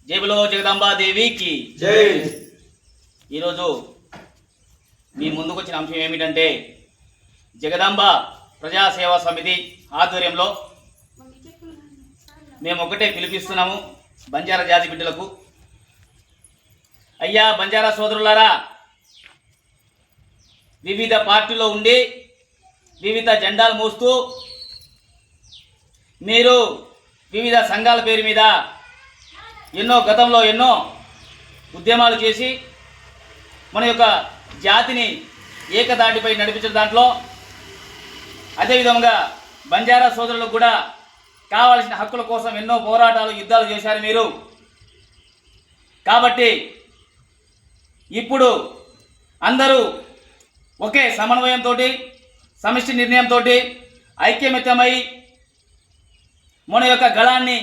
జై బలో జగదాంబా దేవికి జై. ఈరోజు మీ ముందుకు వచ్చిన అంశం ఏమిటంటే జగదాంబ ప్రజాసేవా సమితి ఆధ్వర్యంలో మేము ఒకటే పిలిపిస్తున్నాము బంజారా జాతి బిడ్డలకు. అయ్యా బంజారా సోదరులారా, వివిధ పార్టీలో ఉండి వివిధ జెండాలు మోస్తూ మీరు వివిధ సంఘాల పేరు మీద గతంలో ఎన్నో ఉద్యమాలు చేసి మన యొక్క జాతిని ఏకదాటిపై నడిపించిన దాంట్లో అదేవిధంగా బంజారా సోదరులకు కూడా కావాల్సిన హక్కుల కోసం ఎన్నో పోరాటాలు యుద్ధాలు చేశారు మీరు. కాబట్టి ఇప్పుడు అందరూ ఒకే సమన్వయంతో సమిష్టి నిర్ణయంతో ఐక్యమత్యమై మన యొక్క గళాన్ని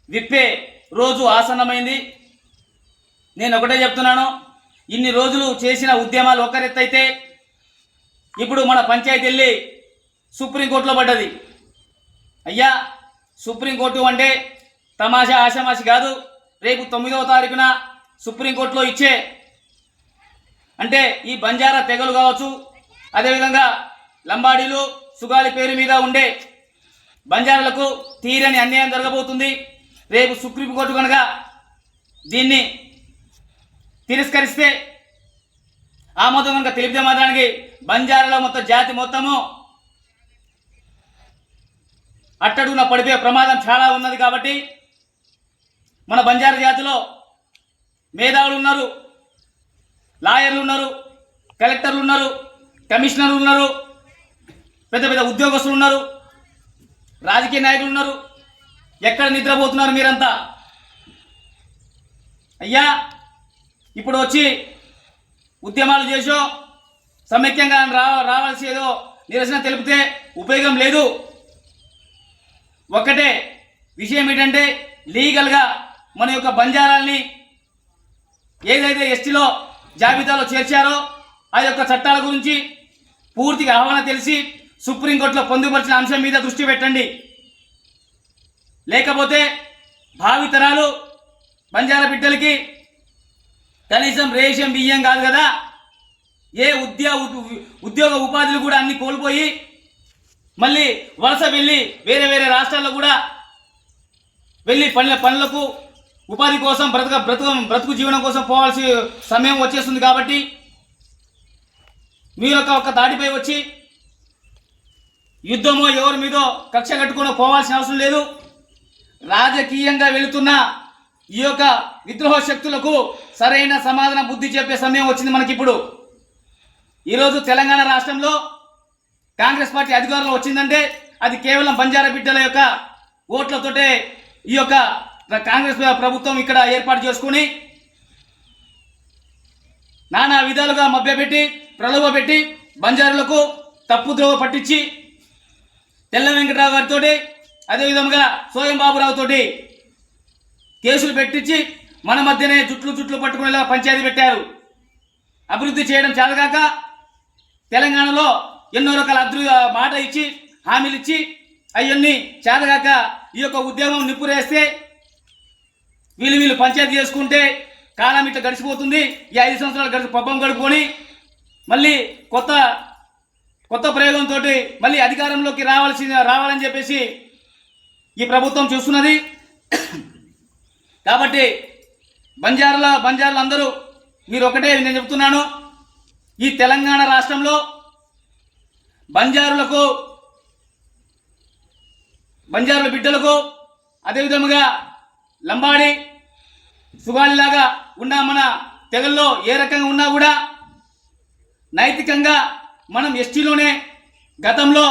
విప్పే రోజు ఆసన్నమైంది. నేను ఒకటే చెప్తున్నాను, ఇన్ని రోజులు చేసిన ఉద్యమాలు ఒకరెత్తైతే ఇప్పుడు మన పంచాయతీ వెళ్ళి సుప్రీంకోర్టులో పడ్డది. అయ్యా సుప్రీంకోర్టు అంటే తమాషా ఆషామాషి కాదు. రేపు 9వ తారీఖున సుప్రీంకోర్టులో ఇచ్చే అంటే ఈ బంజారా తెగలు కావచ్చు, అదేవిధంగా లంబాడీలు సుగాలి పేరు మీద ఉండే బంజారాలకు తీరని అన్యాయం జరగబోతుంది. రేపు సుప్రీంకోర్టు కనుక దీన్ని తిరస్కరిస్తే ఆమోదం కనుక తెలిపితే మాత్రానికి బంజారాలో మొత్తం జాతి మొత్తము అట్టడుగున పడిపోయే ప్రమాదం చాలా ఉన్నది. కాబట్టి మన బంజారా జాతిలో మేధావులు ఉన్నారు, లాయర్లు ఉన్నారు, కలెక్టర్లు ఉన్నారు, కమిషనర్లు ఉన్నారు, పెద్ద పెద్ద ఉద్యోగస్తులు ఉన్నారు, రాజకీయ నాయకులు ఉన్నారు. ఎక్కడ నిద్రపోతున్నారు మీరంతా? అయ్యా ఇప్పుడు వచ్చి ఉద్యమాలు చేసో సమైక్యంగా రావాల్సి ఏదో నిరసన తెలిపితే ఉపయోగం లేదు. ఒక్కటే విషయం ఏంటంటే లీగల్గా మన యొక్క బంజారాల్ని ఏదైతే ఎస్టీలో జాబితాలో చేర్చారో ఆ యొక్క చట్టాల గురించి పూర్తిగా ఆహ్వాన తెలిసి సుప్రీంకోర్టులో పొందుపరిచిన అంశం మీద దృష్టి పెట్టండి. లేకపోతే భావితరాలు బంజారా బిడ్డలకి కనీసం రేషన్ బియ్యం కాదు కదా, ఏ ఉద్యోగ ఉపాధులు కూడా అన్ని కోల్పోయి మళ్ళీ వలస వెళ్ళి వేరే వేరే రాష్ట్రాల్లో కూడా వెళ్ళి పనులకు ఉపాధి కోసం బ్రతుకు జీవనం కోసం పోవాల్సి సమయం వచ్చేస్తుంది. కాబట్టి మీరు ఒక దాడిపై వచ్చి యుద్ధమో ఎవరి మీదో కక్ష కట్టుకుని పోవాల్సిన అవసరం లేదు. రాజకీయంగా వెళుతున్న ఈ యొక్క విద్రోహ శక్తులకు సరైన సమాధాన బుద్ధి చెప్పే సమయం వచ్చింది మనకి. ఇప్పుడు ఈరోజు తెలంగాణ రాష్ట్రంలో కాంగ్రెస్ పార్టీ అధికారంలో వచ్చిందంటే అది కేవలం బంజారా బిడ్డల యొక్క ఓట్లతోటే ఈ యొక్క కాంగ్రెస్ ప్రభుత్వం ఇక్కడ ఏర్పాటు చేసుకుని నానా విధాలుగా మభ్యపెట్టి ప్రలోభపెట్టి బంజారులకు తప్పుద్రోవ పట్టించి తెల్ల వెంకటరావు గారితో అదేవిధంగా సోయం బాబురావుతో కేసులు పెట్టించి మన మధ్యనే జుట్లు పట్టుకునేలా పంచాయతీ పెట్టారు. అభివృద్ధి చేయడం చేతగాక తెలంగాణలో ఎన్నో రకాల మాట ఇచ్చి హామీలు ఇచ్చి అవన్నీ చేతగాక ఈ యొక్క ఉద్యమం నిప్పురేస్తే వీళ్ళు పంచాయతీ చేసుకుంటే కాలం ఇట్లా గడిచిపోతుంది. ఈ 5 సంవత్సరాలు పబ్బం గడుపుకొని మళ్ళీ కొత్త ప్రయోగంతో మళ్ళీ అధికారంలోకి రావాలని చెప్పేసి ఈ ప్రభుత్వం చూస్తున్నది. కాబట్టి బంజారాలు అందరూ మీరు ఒకటే నేను చెప్తున్నాను, ఈ తెలంగాణ రాష్ట్రంలో బంజారుల బిడ్డలకు అదేవిధంగా లంబాడి సుగాలిలాగా ఉన్న మన తెగల్లో ఏ రకంగా ఉన్నా కూడా నైతికంగా మనం ఎస్టీలోనే గతంలో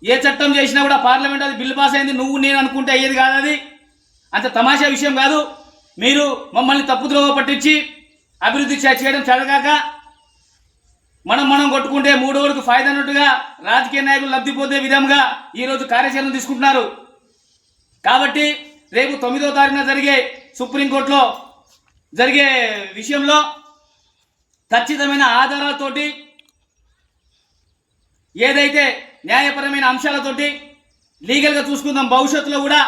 ఏ చట్టం చేసినా కూడా పార్లమెంట్ అది బిల్లు పాస్ అయింది. నువ్వు నేను అనుకుంటే అయ్యేది కాదు, అది అంత తమాషా విషయం కాదు. మీరు మమ్మల్ని తప్పుద్రోవ పట్టించి అభివృద్ధి చేయడం చదగాక మనం కొట్టుకుంటే 3 వరకు ఫాయిదా అన్నట్టుగా రాజకీయ నాయకులు లబ్ధి పొందే విధంగా ఈరోజు కార్యాచరణ తీసుకుంటున్నారు. కాబట్టి రేపు 9వ తారీఖున జరిగే సుప్రీంకోర్టులో జరిగే విషయంలో ఖచ్చితమైన ఆధారాలతోటి ఏదైతే న్యాయపరమైన అంశాలతోటి లీగల్గా చూసుకుందాం. భవిష్యత్తులో కూడా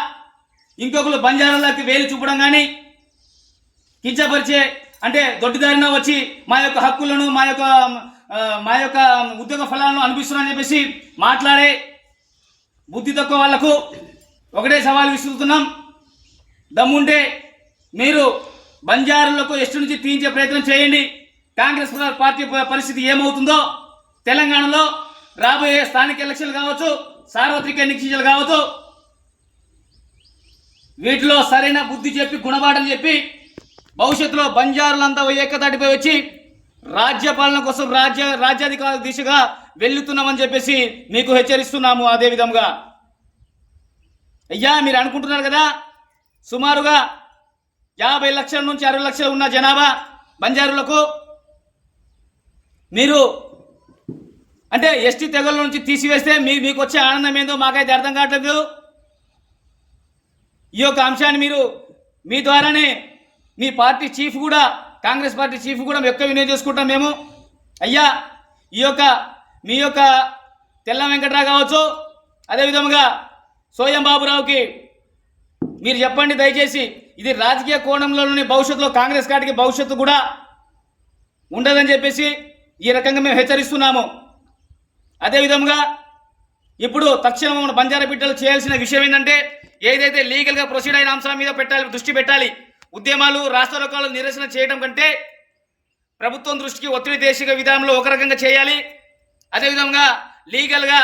ఇంకొకరు బంజారాలకి వేలు చూపడం కానీ కించపరిచే అంటే దొడ్డిదారిన వచ్చి మా యొక్క హక్కులను మా యొక్క ఉద్యోగ ఫలాలను అనిపిస్తున్నారని చెప్పేసి మాట్లాడే బుద్ధి తక్కువ వాళ్లకు ఒకటే సవాల్ విసురుతున్నాం. దమ్ముంటే మీరు బంజారాలకు ఎస్టు నుంచి తీయించే ప్రయత్నం చేయండి. కాంగ్రెస్ పార్టీ పరిస్థితి ఏమవుతుందో తెలంగాణలో రాబోయే స్థానిక ఎలక్షన్లు కావచ్చు, సార్వత్రిక ఎన్నికలు కావచ్చు, వీటిలో సరైన బుద్ధి చెప్పి గుణపాఠం చెప్పి భవిష్యత్తులో బంజారులంతా ఏకతాటిపై వచ్చి రాజ్యపాలన కోసం రాజ్యాధికార దిశగా వెళ్తున్నామని చెప్పేసి మీకు హెచ్చరిస్తున్నాము. అదేవిధంగా అయ్యా మీరు అనుకుంటున్నారు కదా సుమారుగా 50 లక్షల నుంచి 60 లక్షలు ఉన్న జనాభా బంజారులకు మీరు అంటే ఎస్టీ తెగల నుంచి తీసివేస్తే మీకు వచ్చే ఆనందం ఏందో మాకైతే అర్థం కావట్లేదు. ఈ యొక్క అంశాన్ని మీరు మీ ద్వారానే మీ పార్టీ చీఫ్ కూడా కాంగ్రెస్ పార్టీ చీఫ్ కూడా ఎక్కువ వినియోగం చేసుకుంటాం మేము. అయ్యా మీ యొక్క తెల్ల వెంకటరావు కావచ్చు, అదేవిధంగా సోయం బాబురావుకి మీరు చెప్పండి దయచేసి, ఇది రాజకీయ కోణంలోని భవిష్యత్తులో కాంగ్రెస్ పార్టీకి భవిష్యత్తు కూడా ఉండదని చెప్పేసి ఈ రకంగా మేము హెచ్చరిస్తున్నాము. అదేవిధంగా ఇప్పుడు తక్షణం మన బంజారా బిడ్డలు చేయాల్సిన విషయం ఏంటంటే ఏదైతే లీగల్గా ప్రొసీడ్ అయిన అంశాల మీద దృష్టి పెట్టాలి. ఉద్యమాలు రాష్ట్రాలు నిరసన చేయడం కంటే ప్రభుత్వం దృష్టికి ఒత్తిడి దేశిక విధానంలో ఒక రకంగా చేయాలి. అదేవిధంగా లీగల్గా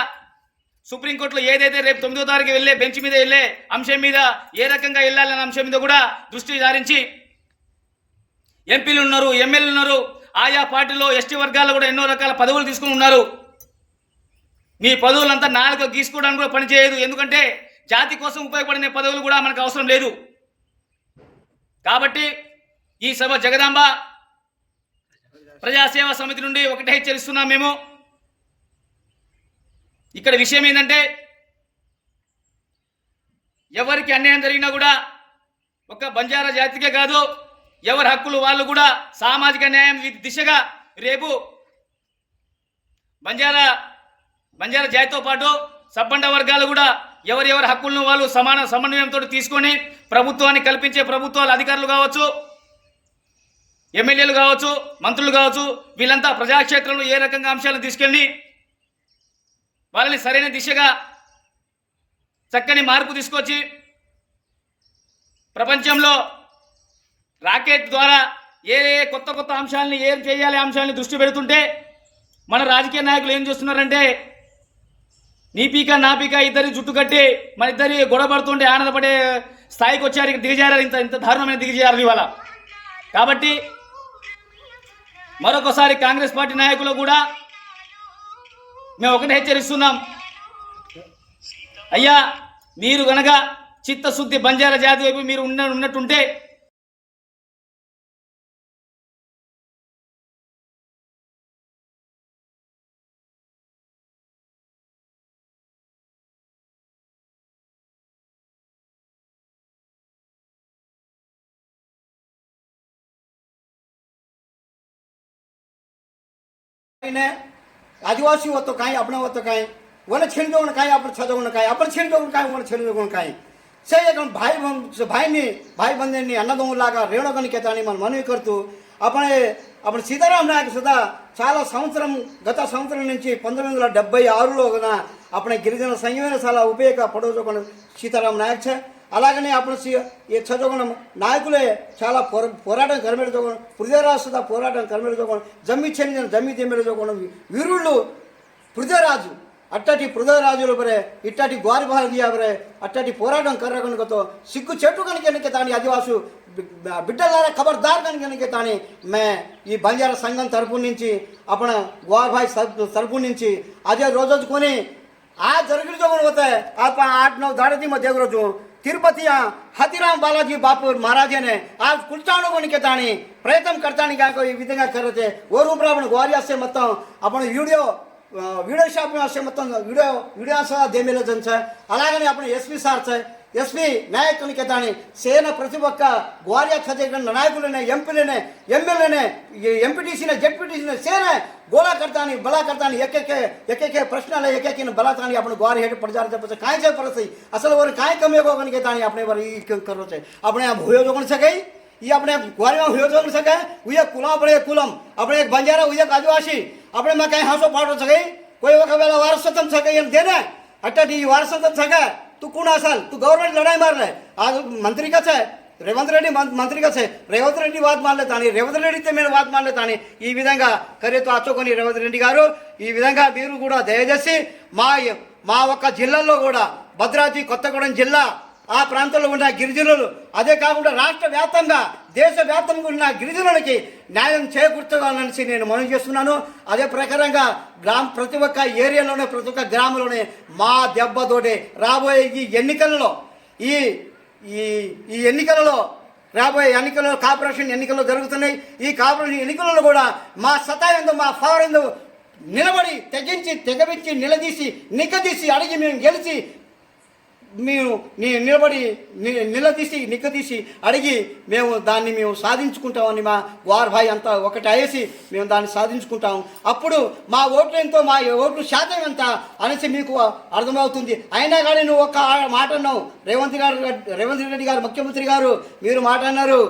సుప్రీంకోర్టులో ఏదైతే రేపు 9వ తారీఖు వెళ్ళే బెంచ్ మీద వెళ్ళే అంశం మీద ఏ రకంగా వెళ్ళాలనే అంశం మీద కూడా దృష్టి సారించి ఎంపీలు ఉన్నారు, ఎమ్మెల్యేలు ఉన్నారు, ఆయా పార్టీలో ఎస్టీ వర్గాల్లో కూడా ఎన్నో రకాల పదవులు తీసుకుని ఉన్నారు. మీ పదవులంతా నాలుగు గీసుకోవడానికి కూడా పనిచేయదు. ఎందుకంటే జాతి కోసం ఉపయోగపడిన పదవులు కూడా మనకు అవసరం లేదు. కాబట్టి ఈ సభ జగదాంబ ప్రజాసేవా సమితి నుండి ఒకటే హెచ్చరిస్తున్నాం మేము. ఇక్కడ విషయం ఏంటంటే ఎవరికి అన్యాయం జరిగినా కూడా ఒక బంజారా జాతికే కాదు, ఎవరి హక్కులు వాళ్ళు కూడా సామాజిక న్యాయం దిశగా రేపు బంజారా జాతితో పాటు సబ్బండ వర్గాలు కూడా ఎవరి హక్కులను వాళ్ళు సమన్వయంతో తీసుకొని ప్రభుత్వాన్ని కల్పించే ప్రభుత్వాల అధికారులు కావచ్చు, ఎమ్మెల్యేలు కావచ్చు, మంత్రులు కావచ్చు, వీళ్ళంతా ప్రజాక్షేత్రంలో ఏ రకంగా అంశాలను తీసుకెళ్ళి వాళ్ళని సరైన దిశగా చక్కని మార్పు తీసుకొచ్చి ప్రపంచంలో రాకెట్ ద్వారా ఏ కొత్త అంశాలని ఏం చేయాలి అంశాలని దృష్టి పెడుతుంటే మన రాజకీయ నాయకులు ఏం చేస్తున్నారంటే నీ పీక నా పీక ఇద్దరి జుట్టు కట్టి మన ఇద్దరి గొడవపడుతుంటే ఆనందపడే స్థాయికి వచ్చారు. దిగజారారు, ఇంత దారుణమైన దిగజారారు ఇవాళ. కాబట్టి మరొకసారి కాంగ్రెస్ పార్టీ నాయకులు కూడా మేము ఒకటి హెచ్చరిస్తున్నాం. అయ్యా మీరు గనక చిత్తశుద్ధి బంజారా జాతి వైపు మీరు ఉన్నట్టుంటే आदिवासी हो तो कहीं अपना हो तो कहीं वन छीन जो कहीं अपन छजो कहीं अपन छीन जो कहीं वन छीन जो कहीं से एक भाई बंदे అన్నదమ్ములాగా రేణుకని కేతాని మనం మనవి కడుతూ అప్పుడు సీతారాం నాయక్ సుధా చాలా గత సంవత్సరం నుంచి 1976లో अपने गिरिजन संघ చాలా ఉపయోగ పడవజోకొని సీతారాం నాయక్ छे అలాగనే అప్పుడు ఈ చదువుకున్న నాయకులే చాలా పోరాటం కరమెడజోకొని పృథ్వీరాజ్ సుధా పోరాటం కరమెడజోకొని జమ్మి తెమ్మెడజోకొని వీరుళ్ళు పృథ్వీరాజు అట్టటి పృథ్వీరాజుల పరే ఇట్టటి గ్వారి భారతీయ పరే అట్టటి పోరాటం కర్రకనుకతో సిగ్గు చెట్టు కనుక తాని ఆదివాసు బిడ్డలారా ఖబర్దార్ కనుక తాని మే ఈ బంజారా సంఘం తరపు నుంచి అప్పుడు గ్వార్ భాయ్ తరపు నుంచి అదే రోజుకొని ఆ జరుగులు జోగొని పోతే आप 8-9 दाड़ती में देख रो तिरुपति हतिराम बालाजी बापू महाराज ने आज कुलचाणु के तानी प्रयत्न करता कोई विधंगा करते वो रूप ग्वारिया से मतलब अपन वीडियो షాప్ से मतलब वीडियो दे मिले जन से అలాగనే अपने एसपी सार से ఎస్పీ నాయకుని కేతాని సేన ప్రతి ఒక్క గ్వాలియా ఛత్తీస్గఢ నాయకులనే ఎంపీలనే ఎమ్మెల్యేనే ఎంపీటీసీనే జెడ్పీటీసీనే ಸೇನೆ गोला करतानी बला करतानी एक प्रश्न एक बलातानी अपने ग्वार हेठ पड़ जा रहे काय से परसई असल वर काय कमी होगन के तानी अपने वर ई करो छे अपने हुयो जोगन सके ये अपने ग्वार में हुयो जोगन सके उया कुला पड़े कुलम अपने एक बंजारा उया आदिवासी अपने में काय हासो पाडो सके कोई वक वेला वारसत्व सके एम देने अट्टी वारसत्व सके तू कौन असल तू गवर्नमेंट लड़ाई मार ले आज मंत्री का छे రేవంత్ రెడ్డి మంత్రిగా రేవంత్ రెడ్డి వాద్ మానలేతాని రేవంత్ రెడ్డితో మీరు వాద్ మానలేతాని ఈ విధంగా కరేతో అచ్చుకొని రేవంత్ రెడ్డి గారు ఈ విధంగా మీరు కూడా దయచేసి మా ఒక్క జిల్లాలో కూడా భద్రాద్రి కొత్తగూడెం జిల్లా ఆ ప్రాంతంలో ఉన్న గిరిజనులు అదే కాకుండా రాష్ట్ర వ్యాప్తంగా దేశవ్యాప్తంగా ఉన్న గిరిజనులకి న్యాయం చేకూర్చాలనేసి నేను మనవి చేస్తున్నాను. అదే ప్రకారంగా ప్రతి ఒక్క ఏరియాలోనే ప్రతి ఒక్క గ్రామంలోనే మా దెబ్బతోటి రాబోయే ఈ ఎన్నికల్లో ఈ ఎన్నికలలో రాబోయే ఎన్నికల్లో కార్పొరేషన్ ఎన్నికలు జరుగుతున్నాయి. ఈ కార్పొరేషన్ ఎన్నికలలో కూడా మా సత్తా ఏందో మా పవర్ ఏందో నిలబడి తెగించి తెగబిచ్చి నిలదీసి అడిగి మేము గెలిచి మేము నిలదీసి అడిగి మేము దాన్ని సాధించుకుంటామని మా వార్ భాయ్ అంతా ఒకటి అయ్యేసి మేము దాన్ని సాధించుకుంటాం. అప్పుడు మా ఓట్లు ఎంతో మా ఓట్లు శాతం ఎంత అనేసి మీకు అర్థమవుతుంది. అయినా కానీ నువ్వు ఒక్క మాట అన్నావు రేవంత్ రెడ్డి గారు ముఖ్యమంత్రి గారు మీరు మాట అన్నారు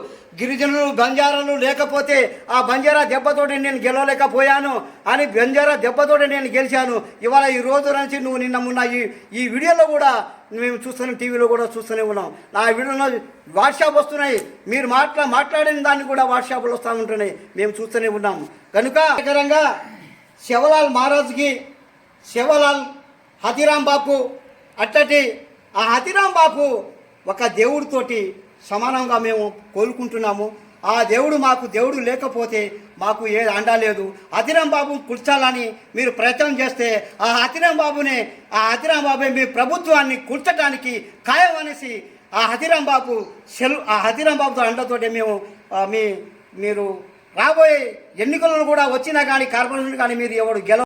గిరిజనులు బంజారాలు లేకపోతే ఆ బంజారా దెబ్బతోటి నేను గెలవలేకపోయాను అని బంజారా దెబ్బతోటి నేను గెలిచాను. ఇవాళ ఈ రోజు నుంచి నువ్వు నిన్న మొన్న ఈ వీడియోలో కూడా మేము చూస్తున్నాం, టీవీలో కూడా చూస్తూనే ఉన్నాం. నా వీడియోలో వాట్సాప్ వస్తున్నాయి, మీరు మాట్లాడిన దాన్ని కూడా వాట్సాప్లో వస్తూ ఉంటున్నాయి, మేము చూస్తూనే ఉన్నాము. కనుక ప్రకారంగా శివలాల్ మహారాజ్కి శివలాల్ హతీరాం బాపు అట్టటి ఆ హతీరాం బాపు ఒక దేవుడితోటి సమానంగా మేము కోలుకుంటున్నాము. ఆ దేవుడు మాకు దేవుడు లేకపోతే మాకు ఏ అండా లేదు. హతీరాం బాబు కూర్చాలని మీరు ప్రయత్నం చేస్తే ఆ హతీరాం బాబే మీ ప్రభుత్వాన్ని కూర్చడానికి ఖాయం అనేసి ఆ హతీరాం బాబుతో అండతోటే మేము మీరు రాబోయే ఎన్నికలను కూడా వచ్చినా కానీ కార్పొరేషన్ కానీ మీరు ఎవడు